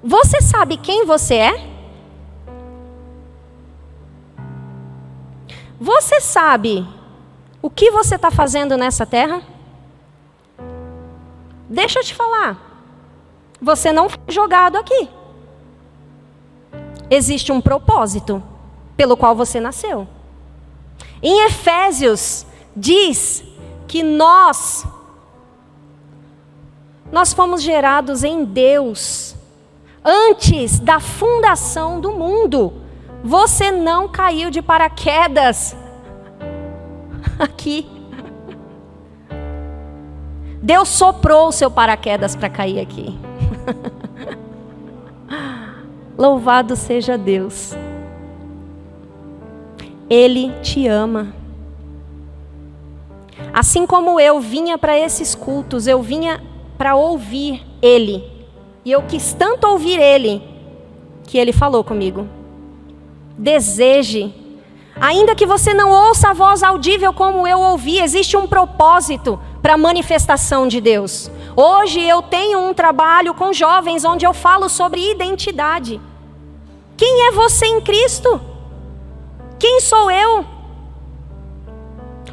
Você sabe quem você é? Você sabe o que você está fazendo nessa terra? Deixa eu te falar. Você não foi jogado aqui. Existe um propósito pelo qual você nasceu. Em Efésios diz que nós fomos gerados em Deus antes da fundação do mundo. Você não caiu de paraquedas aqui. Deus soprou o seu paraquedas para cair aqui. Louvado seja Deus. Ele te ama. Assim como eu vinha para esses cultos, eu vinha para ouvir Ele. E eu quis tanto ouvir Ele, que Ele falou comigo. Deseje. Ainda que você não ouça a voz audível como eu ouvi, existe um propósito para a manifestação de Deus. Hoje eu tenho um trabalho com jovens onde eu falo sobre identidade. Quem é você em Cristo? Quem sou eu?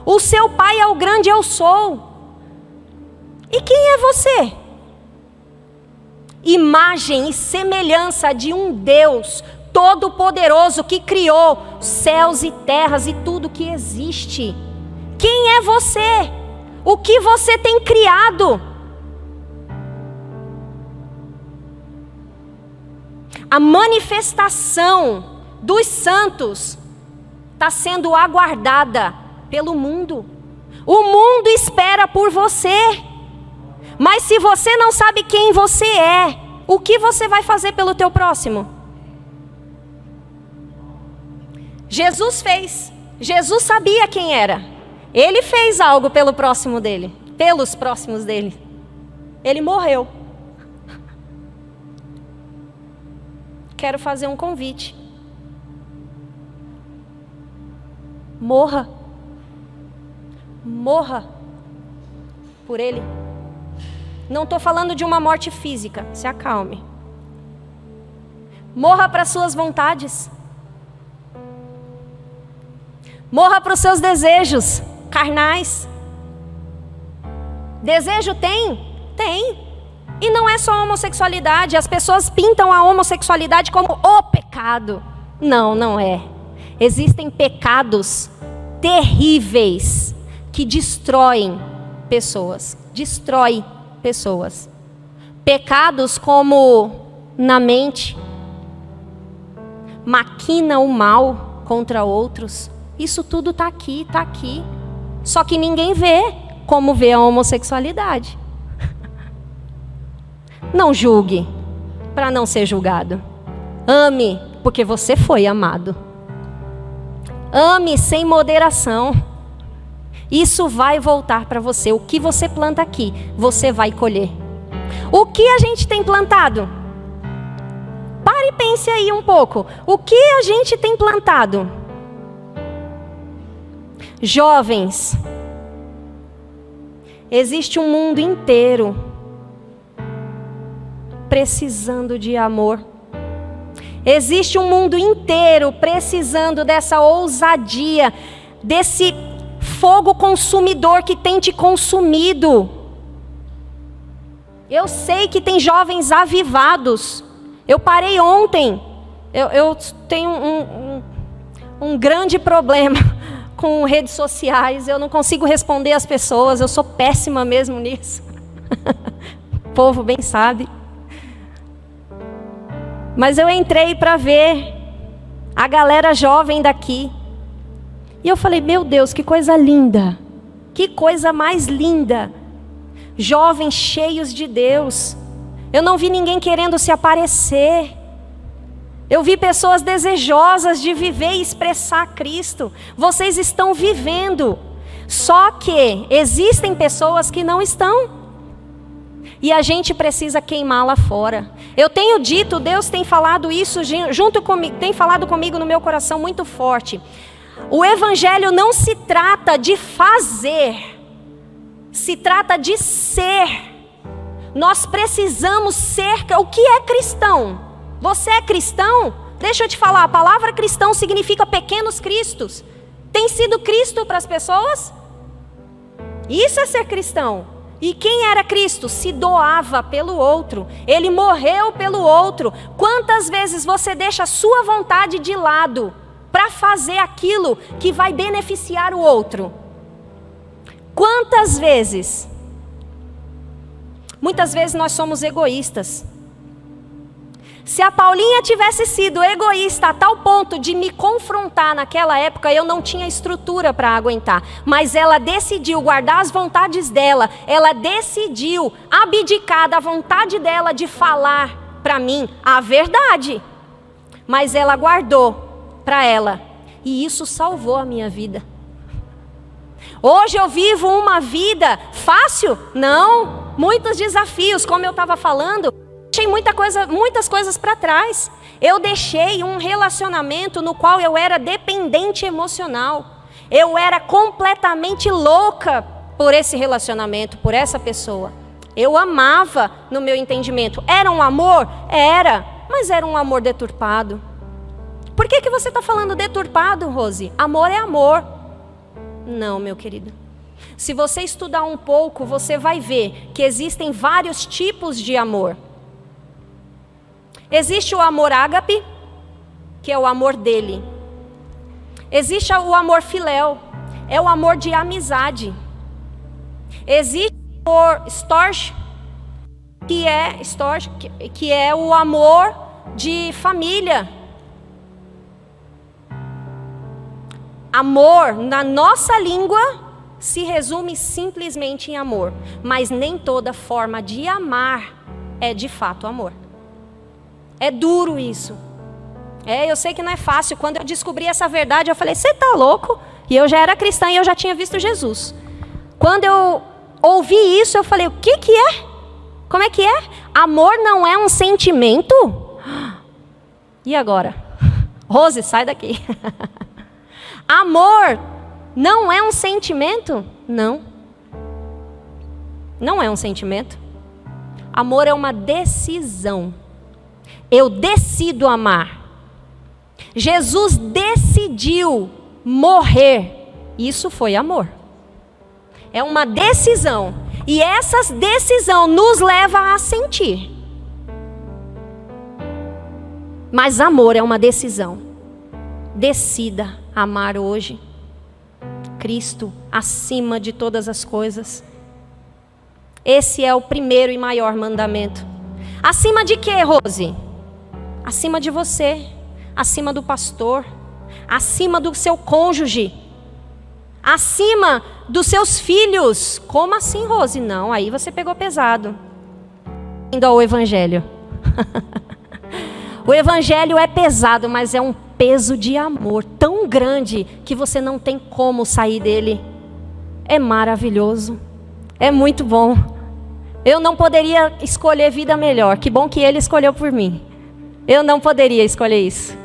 O seu pai é o grande eu sou. E quem é você? Imagem e semelhança de um Deus todo-poderoso que criou céus e terras e tudo que existe. Quem é você? O que você tem criado? A manifestação dos santos está sendo aguardada pelo mundo. O mundo espera por você. Mas se você não sabe quem você é, o que você vai fazer pelo teu próximo? Jesus fez. Jesus sabia quem era. Ele fez algo pelo próximo dele, pelos próximos dele. Ele morreu. Quero fazer um convite. Morra. Morra por ele. Não estou falando de uma morte física, se acalme. Morra para suas vontades. Morra para os seus desejos carnais. Desejo tem? Tem. E não é só a homossexualidade. As pessoas pintam a homossexualidade como o pecado. Não, não é. Existem pecados terríveis que destroem pessoas. Destrói pessoas. Pecados como na mente, maquina o mal contra outros. Isso tudo está aqui, está aqui. Só que ninguém vê como vê a homossexualidade. Não julgue para não ser julgado. Ame porque você foi amado. Ame sem moderação. Isso vai voltar para você. O que você planta aqui, você vai colher. O que a gente tem plantado? Pare e pense aí um pouco. O que a gente tem plantado? Jovens, existe um mundo inteiro precisando de amor. Existe um mundo inteiro precisando dessa ousadia, desse fogo consumidor que tem te consumido. Eu sei que tem jovens avivados. Eu parei ontem. Eu tenho um grande problema com redes sociais. Eu não consigo responder às pessoas. Eu sou péssima mesmo nisso. O povo bem sabe. Mas eu entrei para ver a galera jovem daqui. E eu falei, meu Deus, que coisa linda. Que coisa mais linda. Jovens cheios de Deus. Eu não vi ninguém querendo se aparecer. Eu vi pessoas desejosas de viver e expressar Cristo. Vocês estão vivendo. Só que existem pessoas que não estão. E a gente precisa queimar lá fora. Eu tenho dito, Deus tem falado isso junto comigo, tem falado comigo no meu coração muito forte. O evangelho não se trata de fazer, se trata de ser. Nós precisamos ser. O que é cristão? Você é cristão? Deixa eu te falar, a palavra cristão significa pequenos cristos. Tem sido Cristo para as pessoas? Isso é ser cristão. E quem era Cristo? Se doava pelo outro. Ele morreu pelo outro. Quantas vezes você deixa a sua vontade de lado para fazer aquilo que vai beneficiar o outro? Quantas vezes? Muitas vezes nós somos egoístas. Se a Paulinha tivesse sido egoísta a tal ponto de me confrontar naquela época, eu não tinha estrutura para aguentar. Mas ela decidiu guardar as vontades dela. Ela decidiu abdicar da vontade dela de falar para mim a verdade. Mas ela guardou para ela. E isso salvou a minha vida. Hoje eu vivo uma vida fácil? Não. Muitos desafios, como eu estava falando. Deixei muitas coisas para trás. Eu deixei um relacionamento no qual eu era dependente emocional. Eu era completamente louca por esse relacionamento, por essa pessoa. Eu amava no meu entendimento. Era um amor? Era, mas era um amor deturpado. Por que você está falando deturpado, Rose? Amor é amor. Não, meu querido. Se você estudar um pouco, você vai ver que existem vários tipos de amor. Existe o amor ágape, que é o amor dele. Existe o amor filéu, é o amor de amizade. Existe o amor storge, que é o amor de família. Amor, na nossa língua, se resume simplesmente em amor, mas nem toda forma de amar é de fato amor. É duro isso. Eu sei que não é fácil. Quando eu descobri essa verdade, eu falei, você tá louco? E eu já era cristã e eu já tinha visto Jesus. Quando eu ouvi isso, eu falei, o que é? Como é que é? Amor não é um sentimento? E agora? Rose, sai daqui. Amor não é um sentimento? Não. Não é um sentimento. Amor é uma decisão. Eu decido amar. Jesus decidiu morrer. Isso foi amor. É uma decisão. E essa decisão nos leva a sentir. Mas amor é uma decisão. Decida amar hoje Cristo acima de todas as coisas. Esse é o primeiro e maior mandamento. Acima de quê, Rose? Acima de você, acima do pastor, acima do seu cônjuge, acima dos seus filhos. Como assim, Rose? Não, aí você pegou pesado. Indo ao Evangelho. O Evangelho é pesado, mas é um peso de amor tão grande que você não tem como sair dele. É maravilhoso. É muito bom. Eu não poderia escolher vida melhor. Que bom que ele escolheu por mim. Eu não poderia escolher isso.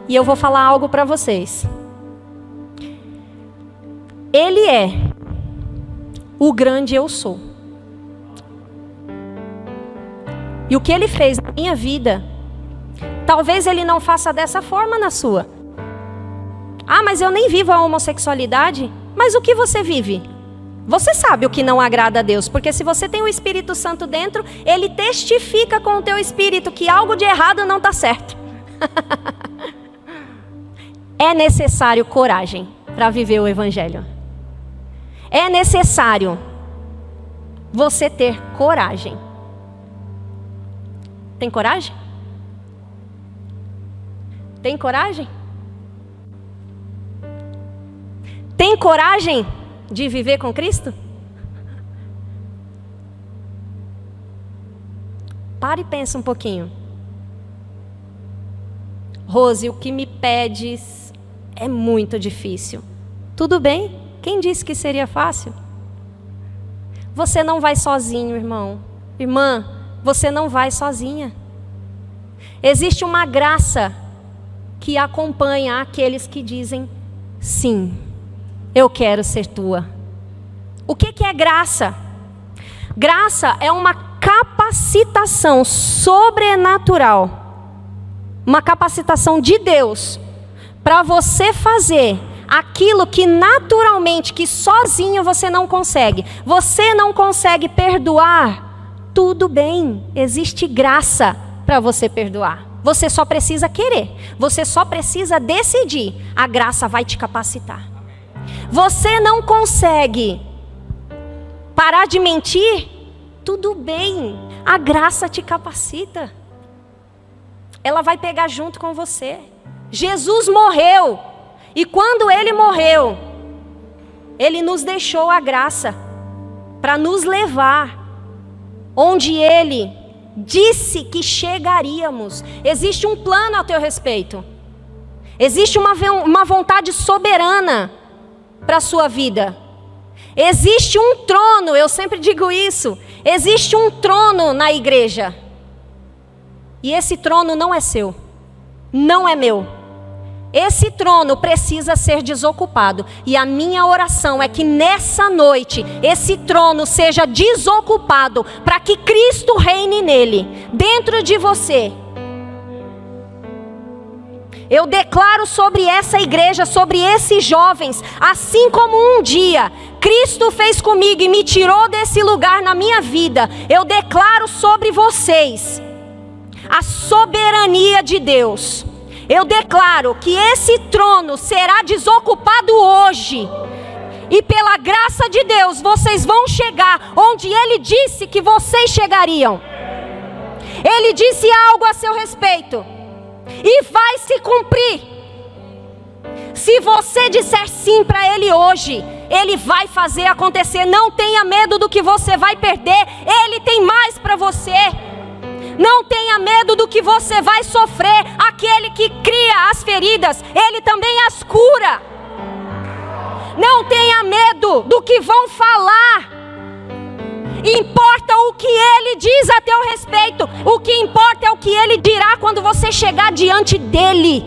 E eu vou falar algo para vocês. Ele é o grande eu sou. E o que ele fez na minha vida, talvez ele não faça dessa forma na sua. Ah, mas eu nem vivo a homossexualidade. Mas o que você vive? Você sabe o que não agrada a Deus, porque se você tem o Espírito Santo dentro, ele testifica com o teu espírito que algo de errado não está certo. É necessário coragem para viver o Evangelho. É necessário você ter coragem. Tem coragem? Tem coragem? Tem coragem de viver com Cristo? Pare e pensa um pouquinho. Rose, o que me pedes é muito difícil. Tudo bem? Quem disse que seria fácil? Você não vai sozinho, irmão. Irmã, você não vai sozinha. Existe uma graça que acompanha aqueles que dizem sim. Eu quero ser tua. O que é graça? Graça é uma capacitação sobrenatural. Uma capacitação de Deus para você fazer aquilo que naturalmente, que sozinho você não consegue. Você não consegue perdoar? Tudo bem, existe graça para você perdoar. Você só precisa querer. Você só precisa decidir. A graça vai te capacitar. Você não consegue parar de mentir? Tudo bem, a graça te capacita. Ela vai pegar junto com você. Jesus morreu, e quando ele morreu, ele nos deixou a graça para nos levar onde ele disse que chegaríamos. Existe um plano a teu respeito. Existe uma vontade soberana para a sua vida. Existe um trono, eu sempre digo isso. Existe um trono na igreja. E esse trono não é seu. Não é meu. Esse trono precisa ser desocupado. E a minha oração é que nessa noite, esse trono seja desocupado, para que Cristo reine nele, dentro de você. Eu declaro sobre essa igreja, sobre esses jovens, assim como um dia Cristo fez comigo e me tirou desse lugar na minha vida, eu declaro sobre vocês a soberania de Deus. Eu declaro que esse trono será desocupado hoje. E pela graça de Deus, vocês vão chegar onde Ele disse que vocês chegariam. Ele disse algo a seu respeito. E vai se cumprir. Se você disser sim para Ele hoje, Ele vai fazer acontecer. Não tenha medo do que você vai perder. Ele tem mais para você. Não tenha medo do que você vai sofrer. Aquele que cria as feridas, Ele também as cura. Não tenha medo do que vão falar. Importa o que Ele diz a teu respeito. O que importa é o que Ele dirá quando você chegar diante dEle.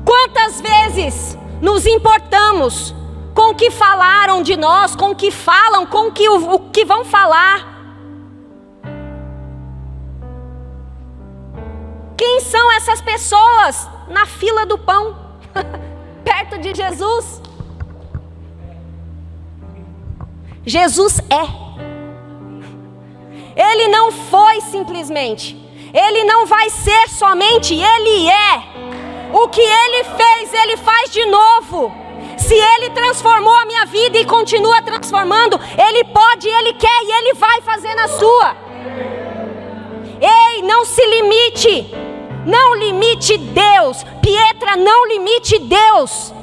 Quantas vezes nos importamos com o que falaram de nós, com o que falam, com o que vão falar? Quem são essas pessoas na fila do pão, perto de Jesus? Jesus é. Ele não foi simplesmente. Ele não vai ser somente, Ele é. O que Ele fez, Ele faz de novo. Se Ele transformou a minha vida e continua transformando, Ele pode, Ele quer e Ele vai fazer na sua. Ei, não se limite. Não limite Deus. Pietra, não limite Deus.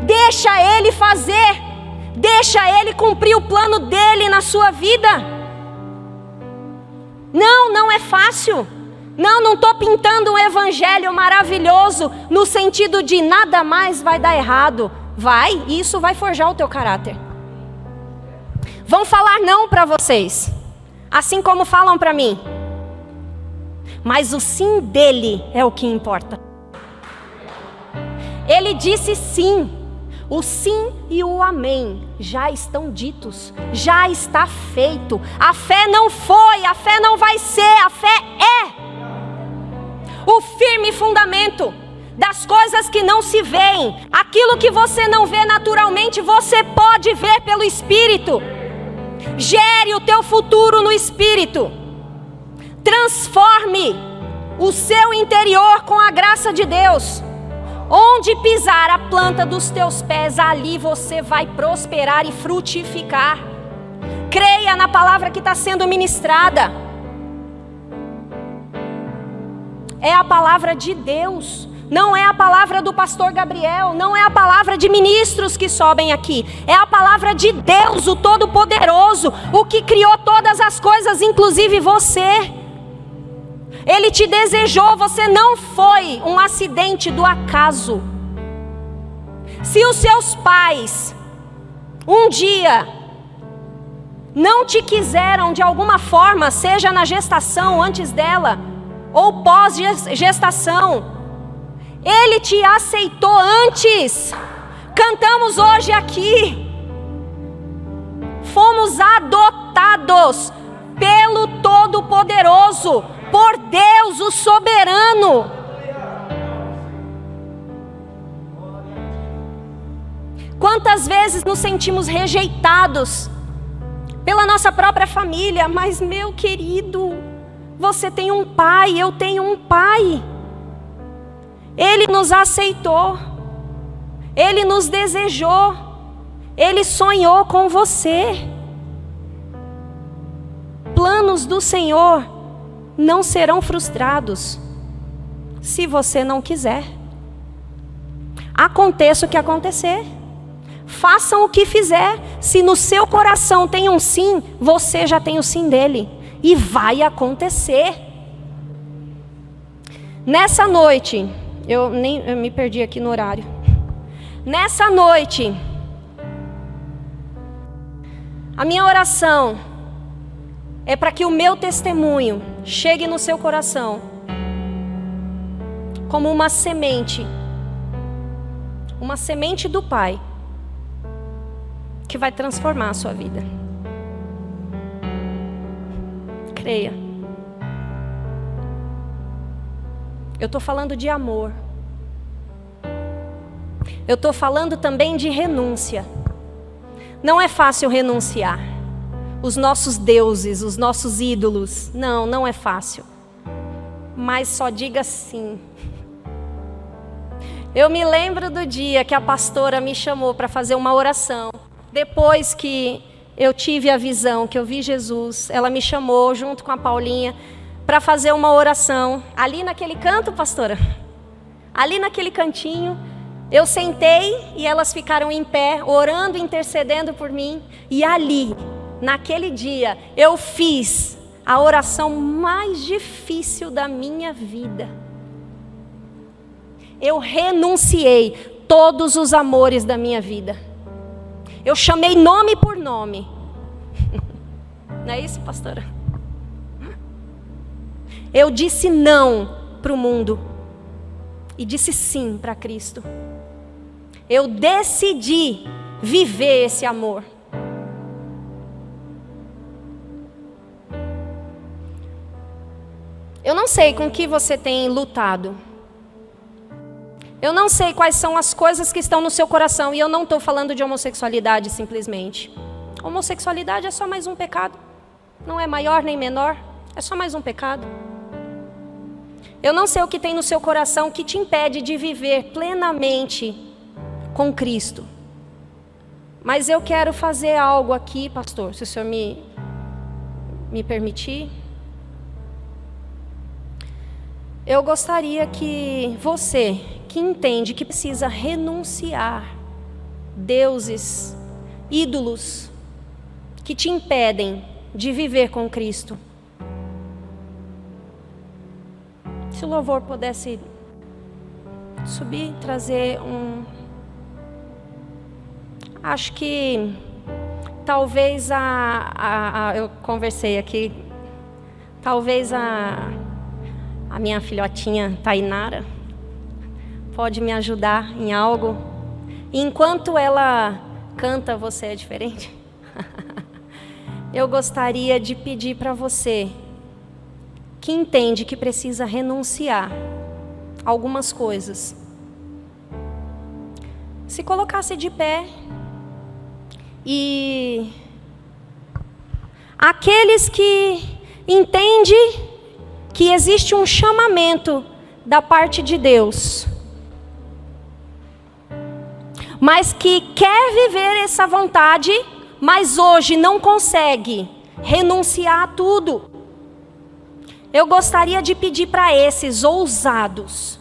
Deixa Ele fazer. Deixa Ele cumprir o plano dEle na sua vida. Não é fácil. Não estou pintando um evangelho maravilhoso no sentido de nada mais vai dar errado. Vai, e isso vai forjar o teu caráter. Vão falar não para vocês, assim como falam para mim. Mas o sim dEle é o que importa. Ele disse sim. O sim e o amém já estão ditos, já está feito. A fé não foi, a fé não vai ser, a fé é. O firme fundamento das coisas que não se veem. Aquilo que você não vê naturalmente, você pode ver pelo Espírito. Gere o teu futuro no Espírito. Transforme o seu interior com a graça de Deus. Onde pisar a planta dos teus pés, ali você vai prosperar e frutificar. Creia na palavra que está sendo ministrada. É a palavra de Deus. Não é a palavra do pastor Gabriel. Não é a palavra de ministros que sobem aqui. É a palavra de Deus, o Todo-Poderoso. O que criou todas as coisas, inclusive você. Ele te desejou, você não foi um acidente do acaso. Se os seus pais um dia não te quiseram de alguma forma, seja na gestação, antes dela, ou pós-gestação, Ele te aceitou antes. Cantamos hoje aqui. Fomos adotados pelo Todo-Poderoso, por Deus, o soberano. Quantas vezes nos sentimos rejeitados pela nossa própria família? Mas, meu querido, você tem um pai, eu tenho um pai. Ele nos aceitou, Ele nos desejou, Ele sonhou com você. Planos do Senhor não serão frustrados se você não quiser. Aconteça o que acontecer, façam o que fizer. Se no seu coração tem um sim, você já tem o sim dele, e vai acontecer. Nessa noite, eu me perdi aqui no horário. Nessa noite, a minha oração é para que o meu testemunho chegue no seu coração como uma semente do Pai, que vai transformar a sua vida. Creia. Eu estou falando de amor. Eu estou falando também de renúncia. Não é fácil renunciar. Os nossos deuses, os nossos ídolos. Não é fácil. Mas só diga sim. Eu me lembro do dia que a pastora me chamou para fazer uma oração. Depois que eu tive a visão, que eu vi Jesus, ela me chamou junto com a Paulinha para fazer uma oração. Ali naquele canto, pastora? Ali naquele cantinho. Eu sentei e elas ficaram em pé, orando, intercedendo por mim. E ali, naquele dia, eu fiz a oração mais difícil da minha vida. Eu renunciei todos os amores da minha vida. Eu chamei nome por nome. Não é isso, pastora? Eu disse não para o mundo e disse sim para Cristo. Eu decidi viver esse amor. Eu não sei com que você tem lutado. Eu não sei quais são as coisas que estão no seu coração. E eu não estou falando de homossexualidade simplesmente. Homossexualidade é só mais um pecado. Não é maior nem menor. É só mais um pecado. Eu não sei o que tem no seu coração que te impede de viver plenamente com Cristo. Mas eu quero fazer algo aqui, pastor, se o senhor me permitir. Eu gostaria que você, que entende que precisa renunciar deuses, ídolos, que te impedem de viver com Cristo. Se o louvor pudesse subir, trazer Acho que talvez eu conversei aqui, talvez a minha filhotinha Tainara pode me ajudar em algo. E enquanto ela canta Você é Diferente, eu gostaria de pedir para você que entende que precisa renunciar a algumas coisas, se colocasse de pé. E aqueles que entendem que existe um chamamento da parte de Deus, mas que quer viver essa vontade, mas hoje não consegue renunciar a tudo. Eu gostaria de pedir para esses ousados,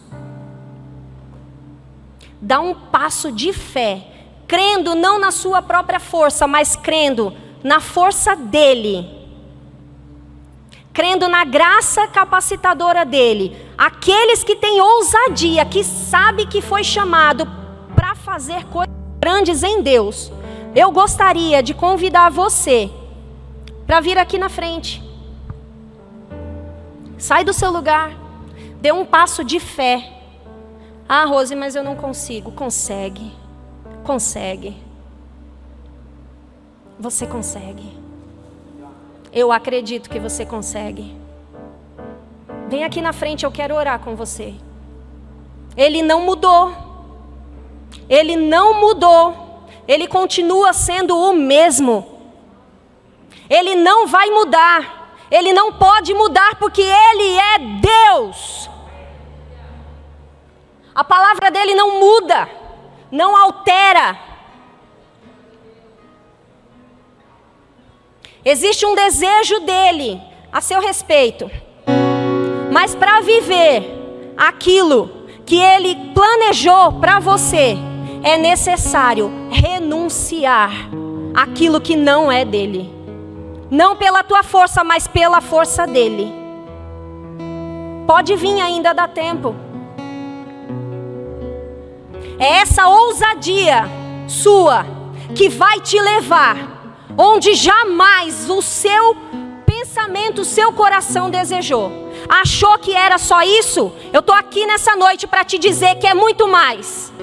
dar um passo de fé, crendo não na sua própria força, mas crendo na força dele, crendo na graça capacitadora dele. Aqueles que têm ousadia, que sabe que foi chamado para fazer coisas grandes em Deus, eu gostaria de convidar você para vir aqui na frente. Sai do seu lugar, dê um passo de fé. Ah, Rose, mas eu não consigo. Consegue. Consegue. Você consegue. Eu acredito que você consegue. Vem aqui na frente, eu quero orar com você. Ele não mudou. Ele não mudou. Ele continua sendo o mesmo. Ele não vai mudar. Ele não pode mudar porque Ele é Deus. A palavra dele não muda, não altera. Existe um desejo dele a seu respeito, mas para viver aquilo que ele planejou para você, é necessário renunciar àquilo que não é dele. Não pela tua força, mas pela força dele. Pode vir, ainda dá tempo. É essa ousadia sua que vai te levar onde jamais o seu pensamento, o seu coração desejou. Achou que era só isso? Eu estou aqui nessa noite para te dizer que é muito mais.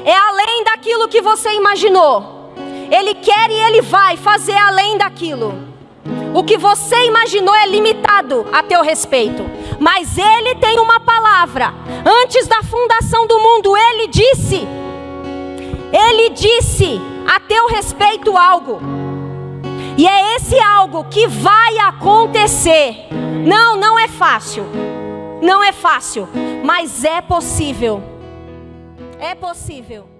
É além daquilo que você imaginou. Ele quer e Ele vai fazer além daquilo. O que você imaginou é limitado a teu respeito. Mas Ele tem uma palavra. Antes da fundação do mundo, Ele disse a teu respeito algo. E é esse algo que vai acontecer. Não é fácil. Não é fácil. Mas é possível. É possível.